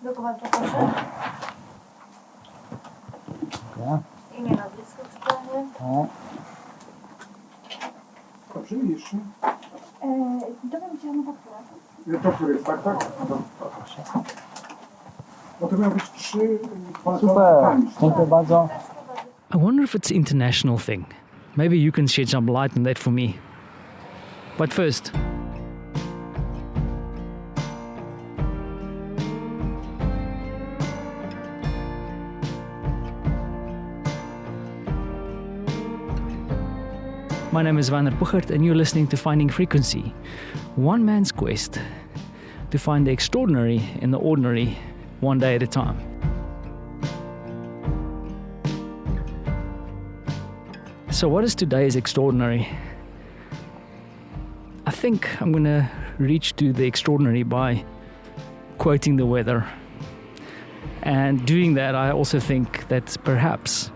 Dokument poproszę. Ja. Imię, nazwisko czytanie. O. Dobrze, i jeszcze? Dowiem Cię na fakturę. Faktury jest, tak? Proszę. No to miało być 3 Super, dziękuję bardzo. I wonder if it's an international thing. Maybe you can shed some light on that for me. But first, my name is Werner Puchert and you're listening to Finding Frequency, one man's quest to find the extraordinary in the ordinary, one day at a time. So what is today's extraordinary? I think I'm going to reach to the extraordinary by quoting the weather. And doing that, I also think that perhaps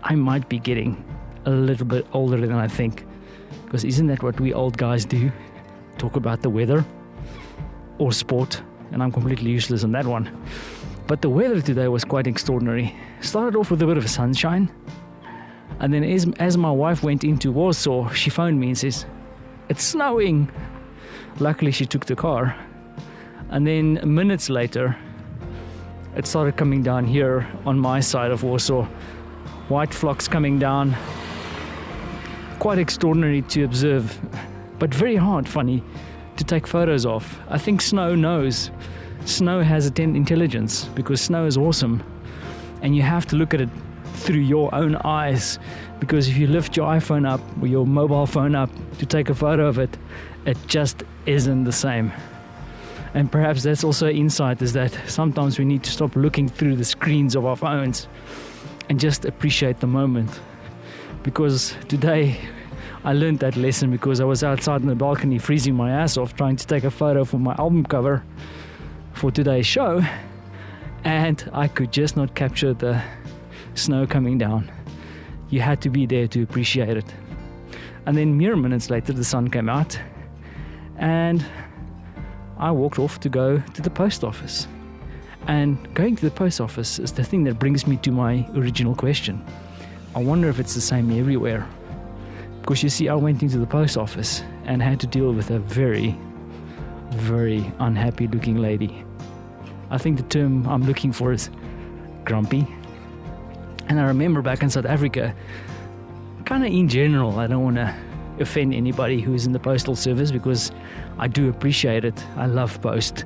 I might be getting a little bit older than I think. Because isn't that what we old guys do? Talk about the weather or sport. And I'm completely useless on that one. But the weather today was quite extraordinary. Started off with a bit of sunshine. And then as my wife went into Warsaw, she phoned me and says, "It's snowing." Luckily, she took the car. And then minutes later, it started coming down here on my side of Warsaw. White flocks coming down. Quite extraordinary to observe, but very hard, funny, to take photos of. I think snow knows. Snow has intelligence because snow is awesome. And you have to look at it through your own eyes, because if you lift your iPhone up or your mobile phone up to take a photo of it, it just isn't the same. And perhaps that's also an insight, is that sometimes we need to stop looking through the screens of our phones and just appreciate the moment. Because today I learned that lesson because I was outside on the balcony freezing my ass off trying to take a photo for my album cover for today's show, and I could just not capture the snow coming down. You had to be there to appreciate it. And then mere minutes later the sun came out and I walked off to go to the post office. And going to the post office is the thing that brings me to my original question. I wonder if it's the same everywhere. Because you see, I went into the post office and had to deal with a very, very unhappy looking lady. I think the term I'm looking for is grumpy. And I remember back in South Africa, kind of in general, I don't want to offend anybody who's in the postal service because I do appreciate it. I love post.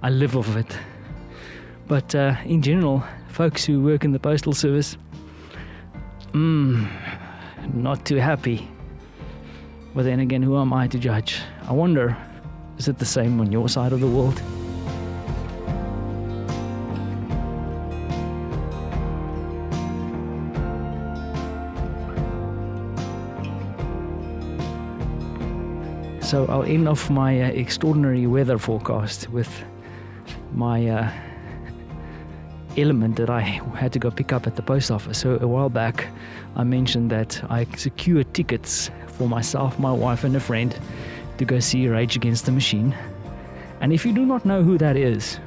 I live off it. But in general, folks who work in the postal service, not too happy. But then again, who am I to judge? I wonder, is it the same on your side of the world? So I'll end off my extraordinary weather forecast with my element that I had to go pick up at the post office. So a while back I mentioned that I secured tickets for myself, my wife and a friend to go see Rage Against the Machine. And if you do not know who that is,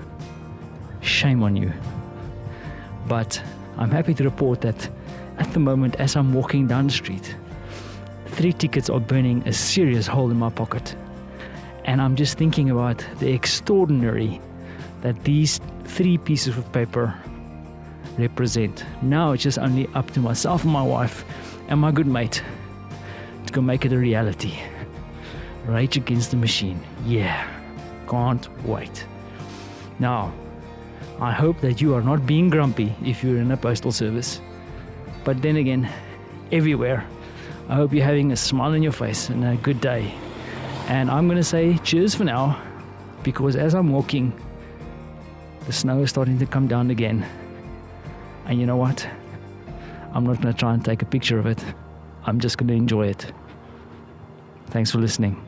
shame on you. But I'm happy to report that at the moment, as I'm walking down the street, 3 tickets are burning a serious hole in my pocket. And I'm just thinking about the extraordinary that these 3 pieces of paper represent. Now it's just only up to myself and my wife and my good mate to go make it a reality. Rage Against the Machine. Yeah, can't wait. Now, I hope that you are not being grumpy if you're in a postal service. But then again, everywhere, I hope you're having a smile on your face and a good day. And I'm going to say cheers for now, because as I'm walking, the snow is starting to come down again. And you know what? I'm not going to try and take a picture of it. I'm just going to enjoy it. Thanks for listening.